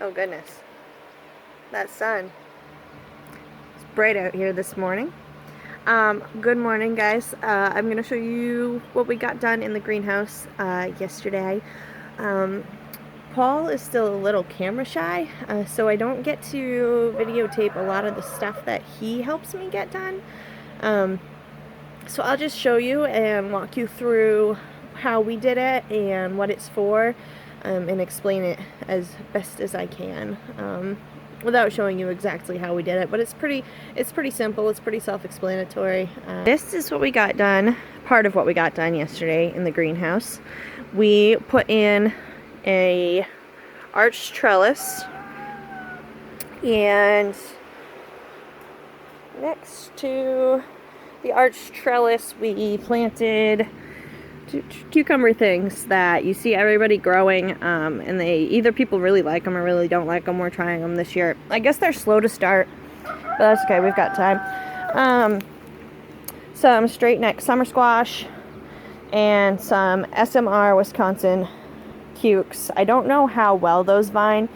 Oh goodness. That sun. It's bright out here this morning. Good morning, guys. I'm going to show you what we got done in the greenhouse yesterday. Paul is still a little camera shy, so I don't get to videotape a lot of the stuff that he helps me get done. So I'll just show you and walk you through how we did it and what it's for, and explain it as best as I can, without showing you exactly how we did it. But it's pretty simple. It's pretty self-explanatory. This is what we got done. Part of what we got done yesterday in the greenhouse. We put in a arched trellis, and next to the arched trellis we planted cucumber things that you see everybody growing, and either people really like them or really don't like them. We're trying them this year. I guess they're slow to start, but that's okay, we've got time. Some straight neck summer squash and some SMR Wisconsin cukes. I don't know how well those vine,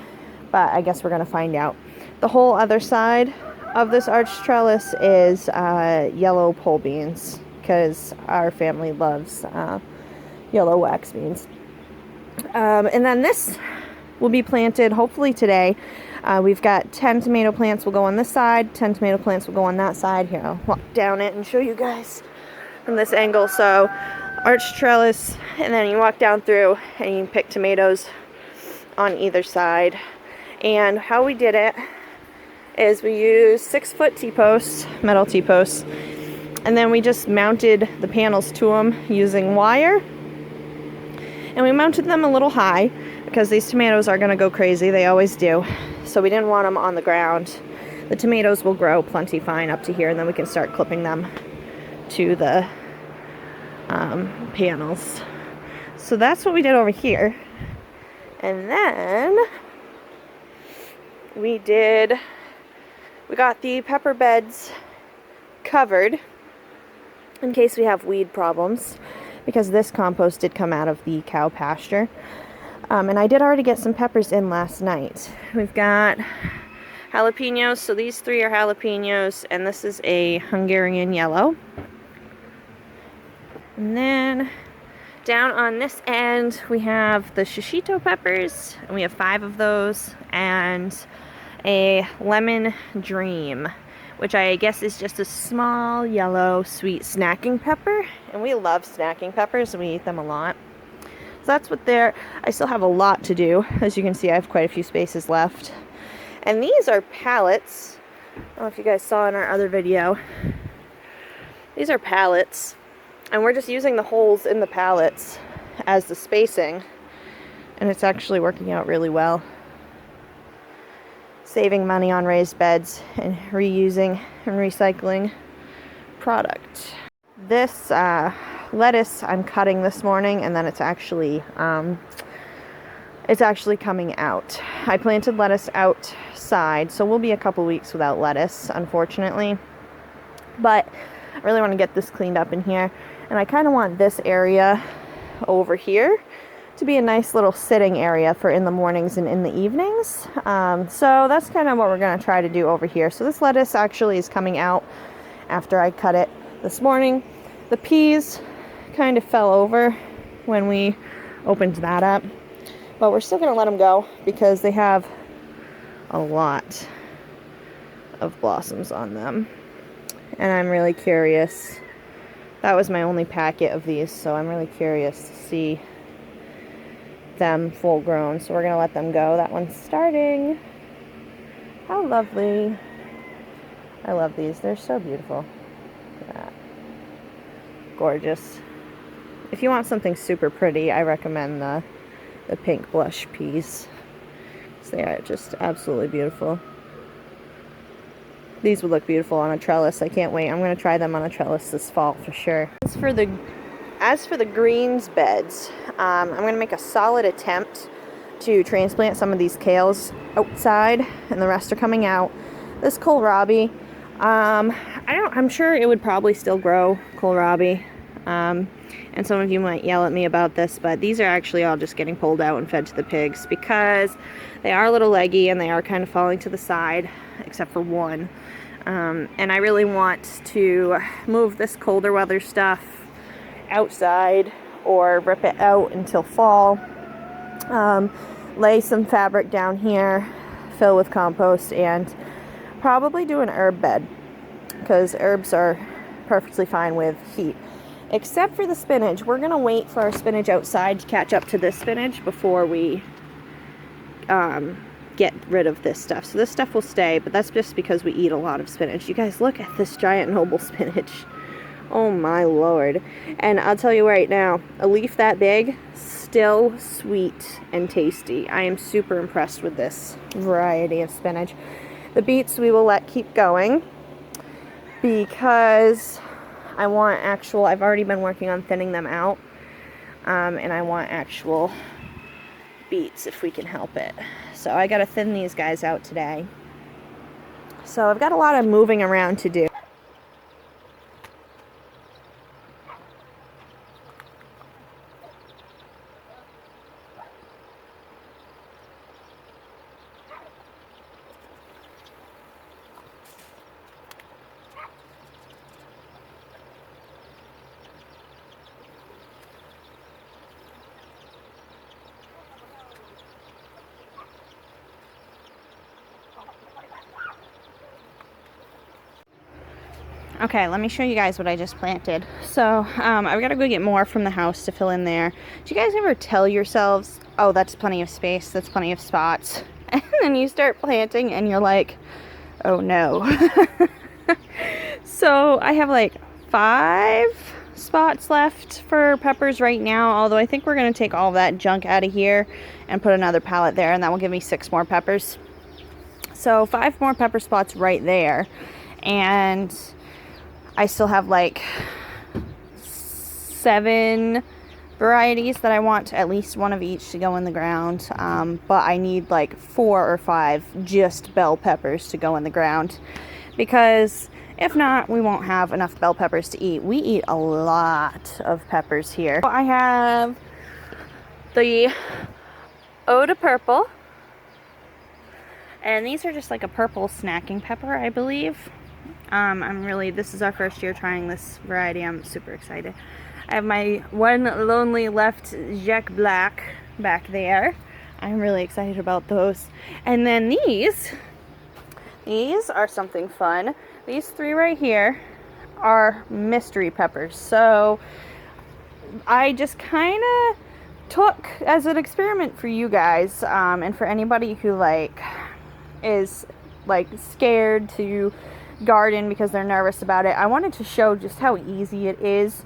but I guess we're gonna find out. The whole other side of this arched trellis is yellow pole beans, because our family loves yellow wax beans. And then this will be planted hopefully today. We've got 10 tomato plants will go on this side, 10 tomato plants will go on that side. Here, I'll walk down it and show you guys from this angle. So arched trellis, and then you walk down through and you can pick tomatoes on either side. And how we did it is we used 6-foot T-posts, metal T-posts, and then we just mounted the panels to them using wire. And we mounted them a little high because these tomatoes are going to go crazy. They always do. So we didn't want them on the ground. The tomatoes will grow plenty fine up to here, and then we can start clipping them to the panels. So that's what we did over here. And then we got the pepper beds covered in case we have weed problems, because this compost did come out of the cow pasture. And I did already get some peppers in last night. We've got jalapenos, so these 3 are jalapenos, and this is a Hungarian yellow. And then down on this end we have the shishito peppers, and we have 5 of those, and a lemon dream, which I guess is just a small yellow sweet snacking pepper, and we love snacking peppers and we eat them a lot. So that's what I still have a lot to do. As you can see, I have quite a few spaces left. And these are pallets. I don't know if you guys saw in our other video. These are pallets, and we're just using the holes in the pallets as the spacing, and it's actually working out really well. Saving money on raised beds and reusing and recycling product. This lettuce I'm cutting this morning, and then it's actually coming out. I planted lettuce outside, so we'll be a couple weeks without lettuce, unfortunately. But I really want to get this cleaned up in here, and I kind of want this area over here to be a nice little sitting area for in the mornings and in the evenings. So that's kind of what we're going to try to do over here. So this lettuce actually is coming out after I cut it this morning. The peas kind of fell over when we opened that up, but we're still going to let them go because they have a lot of blossoms on them. And I'm really curious. That was my only packet of these, so I'm really curious to see them full grown. So we're gonna let them go. That one's starting. How lovely. I love these. They're so beautiful. Look at that. Gorgeous. If you want something super pretty, I recommend the pink blush peas. They are just absolutely beautiful. These would look beautiful on a trellis. I can't wait. I'm going to try them on a trellis this fall for sure. As for the greens beds, I'm going to make a solid attempt to transplant some of these kales outside, and the rest are coming out. This kohlrabi, I'm sure it would probably still grow kohlrabi. And some of you might yell at me about this, but these are actually all just getting pulled out and fed to the pigs because they are a little leggy and they are kind of falling to the side, except for one. And I really want to move this colder weather stuff outside or rip it out until fall. Lay some fabric down here, fill with compost, and probably do an herb bed because herbs are perfectly fine with heat. Except for the spinach. We're going to wait for our spinach outside to catch up to this spinach before we get rid of this stuff. So this stuff will stay, but that's just because we eat a lot of spinach. You guys, look at this giant noble spinach. Oh my lord. And I'll tell you right now, a leaf that big, still sweet and tasty. I am super impressed with this variety of spinach. The beets we will let keep going because I want actual, I've already been working on thinning them out, and I want actual beets if we can help it. So I gotta thin these guys out today. So I've got a lot of moving around to do. Okay, let me show you guys what I just planted. So, I've got to go get more from the house to fill in there. Do you guys ever tell yourselves, oh, that's plenty of space, that's plenty of spots? And then you start planting and you're like, oh no. So, I have like 5 spots left for peppers right now, although I think we're going to take all of that junk out of here and put another pallet there, and that will give me 6 more peppers. So, 5 more pepper spots right there. And I still have like 7 varieties that I want, at least one of each to go in the ground. But I need like 4 or 5 just bell peppers to go in the ground, because if not, we won't have enough bell peppers to eat. We eat a lot of peppers here. I have the Eau de Purple, and these are just like a purple snacking pepper, I believe. This is our first year trying this variety. I'm super excited. I have my one lonely left Jack Black back there. I'm really excited about those. And then these are something fun. These 3 right here are mystery peppers. So I just kind of took as an experiment for you guys, and for anybody who is scared to garden because they're nervous about it. I wanted to show just how easy it is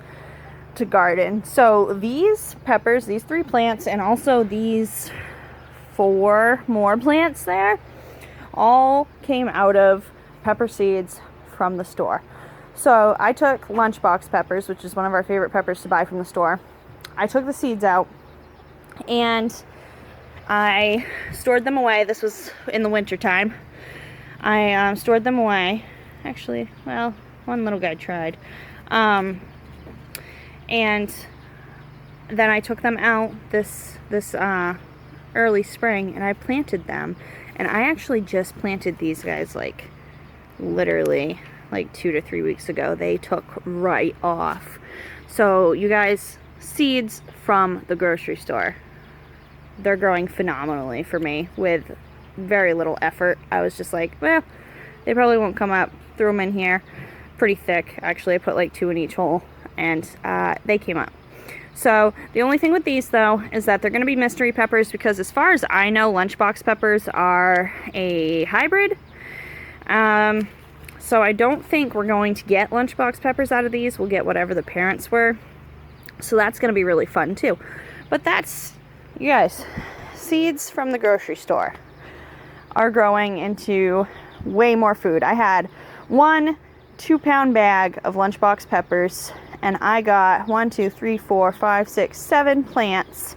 to garden. So these peppers, these 3 plants, and also these 4 more plants there, all came out of pepper seeds from the store. So I took lunchbox peppers, which is one of our favorite peppers to buy from the store. I took the seeds out and I stored them away. This was in the winter time. I stored them away. Actually, well, one little guy tried. And then I took them out this early spring and I planted them. And I actually just planted these guys literally 2 to 3 weeks ago. They took right off. So you guys, seeds from the grocery store, they're growing phenomenally for me with very little effort. I was just like, well, they probably won't come up. Threw them in here pretty thick. Actually, I put 2 in each hole, and they came up. So the only thing with these though is that they're going to be mystery peppers, because as far as I know, lunchbox peppers are a hybrid. So I don't think we're going to get lunchbox peppers out of these. We'll get whatever the parents were. So that's going to be really fun too. But that's, you guys, seeds from the grocery store are growing into way more food. I had 1 2-pound bag of lunchbox peppers, and I got 1, 2, 3, 4, 5, 6, 7 plants,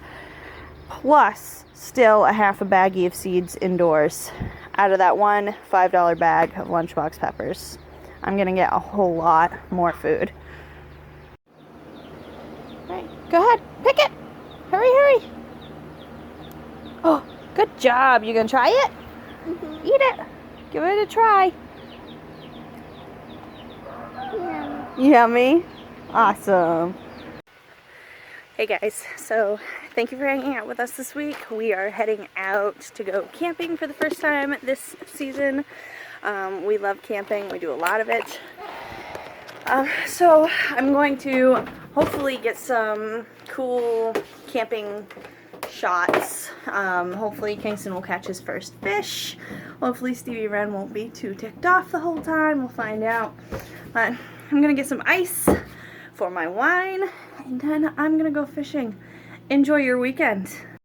plus still a half a baggie of seeds indoors out of that one $5 bag of lunchbox peppers. I'm gonna get a whole lot more food. Go ahead, pick it. Hurry, hurry. Oh, good job. You gonna try it? Mm-hmm. Eat it. Give it a try. Yeah. Yummy. Awesome. Hey guys, so thank you for hanging out with us this week. We are heading out to go camping for the first time this season. We love camping. We do a lot of it. So I'm going to hopefully get some cool camping shots. Hopefully Kingston will catch his first fish. Hopefully Stevie Wren won't be too ticked off the whole time. We'll find out. But I'm gonna get some ice for my wine, and then I'm gonna go fishing. Enjoy your weekend.